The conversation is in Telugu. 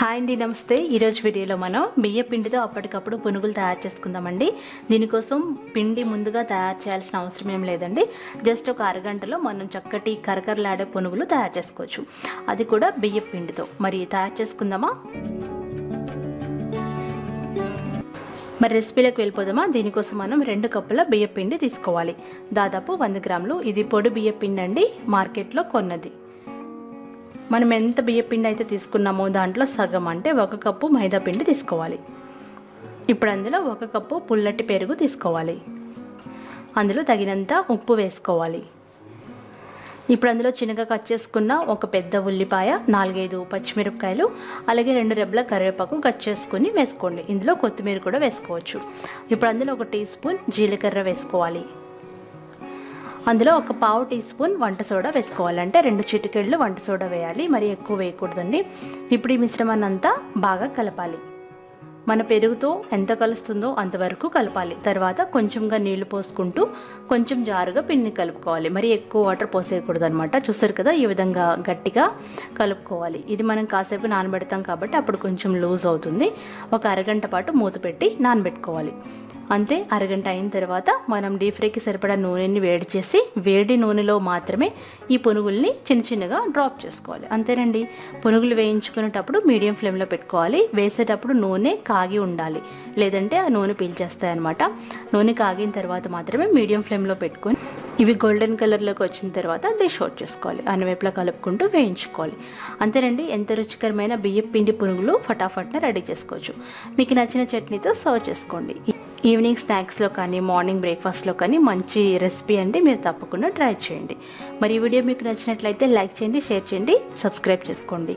హాయ్ అండి, నమస్తే. ఈరోజు వీడియోలో మనం బియ్య పిండితో అప్పటికప్పుడు పునుగులు తయారు చేసుకుందామండి. దీనికోసం పిండి ముందుగా తయారు చేయాల్సిన అవసరం ఏం లేదండి. జస్ట్ ఒక అరగంటలో మనం చక్కటి కరకరలాడే పునుగులు తయారు చేసుకోవచ్చు, అది కూడా బియ్య పిండితో. మరి తయారు చేసుకుందామా? మరి రెసిపీలోకి వెళ్ళిపోదామా? దీనికోసం మనం 2 కప్పుల బియ్య పిండి తీసుకోవాలి, దాదాపు 100 గ్రాములు. ఇది పొడి బియ్య పిండి అండి, మార్కెట్లో కొన్నది. మనం ఎంత బియ్య పిండి అయితే తీసుకున్నామో దాంట్లో సగం, అంటే 1 కప్పు మైదా పిండి తీసుకోవాలి. ఇప్పుడు అందులో 1 కప్పు పుల్లటి పెరుగు తీసుకోవాలి. అందులో తగినంత ఉప్పు వేసుకోవాలి. ఇప్పుడు అందులో చిన్నగా కట్ చేసుకున్న ఒక పెద్ద ఉల్లిపాయ, 4-5 పచ్చిమిరపకాయలు, అలాగే 2 రెబ్బల కరివేపాకు కట్ చేసుకుని వేసుకోండి. ఇందులో కొత్తిమీర కూడా వేసుకోవచ్చు. ఇప్పుడు అందులో 1 టీ స్పూన్ జీలకర్ర వేసుకోవాలి. అందులో 1 పావు టీ స్పూన్ వంట సోడా వేసుకోవాలి, అంటే 2 చిటికెళ్ళు వంట సోడా వేయాలి, మరి ఎక్కువ వేయకూడదండి. ఇప్పుడు ఈ మిశ్రమాన్ని అంతా బాగా కలపాలి. మన పెరుగుతో ఎంత కలుస్తుందో అంతవరకు కలపాలి. తర్వాత కొంచెంగా నీళ్లు పోసుకుంటూ కొంచెం జారుగా పిండిని కలుపుకోవాలి. మరి ఎక్కువ వాటర్ పోసేయకూడదు అనమాట. చూసారు కదా, ఈ విధంగా గట్టిగా కలుపుకోవాలి. ఇది మనం కాసేపు నానబెడతాం కాబట్టి అప్పుడు కొంచెం లూజ్ అవుతుంది. ఒక అరగంట పాటు మూత పెట్టి నానబెట్టుకోవాలి. అంతే. అరగంట అయిన తర్వాత మనం డీప్ ఫ్రైకి సరిపడా నూనెని వేడి చేసి, వేడి నూనెలో మాత్రమే ఈ పునుగుల్ని చిన్న చిన్నగా డ్రాప్ చేసుకోవాలి. అంతేనండి. పునుగులు వేయించుకునేటప్పుడు మీడియం ఫ్లేమ్లో పెట్టుకోవాలి. వేసేటప్పుడు నూనె కాగి ఉండాలి, లేదంటే ఆ నూనె పీల్చేస్తాయి అన్నమాట. నూనె కాగిన తర్వాత మాత్రమే మీడియం ఫ్లేమ్లో పెట్టుకొని ఇవి గోల్డెన్ కలర్లోకి వచ్చిన తర్వాత డిష్ అవుట్ చేసుకోవాలి. అన్ని వైపులా కలుపుకుంటూ వేయించుకోవాలి. అంతేనండి. ఎంత రుచికరమైన బియ్యం పిండి పునుగులు ఫటాఫట్న రెడీ చేసుకోవచ్చు. మీకు నచ్చిన చట్నీతో సర్వ్ చేసుకోండి. ఈవినింగ్ స్నాక్స్లో కానీ మార్నింగ్ బ్రేక్ఫాస్ట్లో కానీ మంచి రెసిపీ అండి, మీరు తప్పకుండా ట్రై చేయండి. మరి ఈ వీడియో మీకు నచ్చినట్లయితే లైక్ చేయండి, షేర్ చేయండి, సబ్స్క్రైబ్ చేసుకోండి.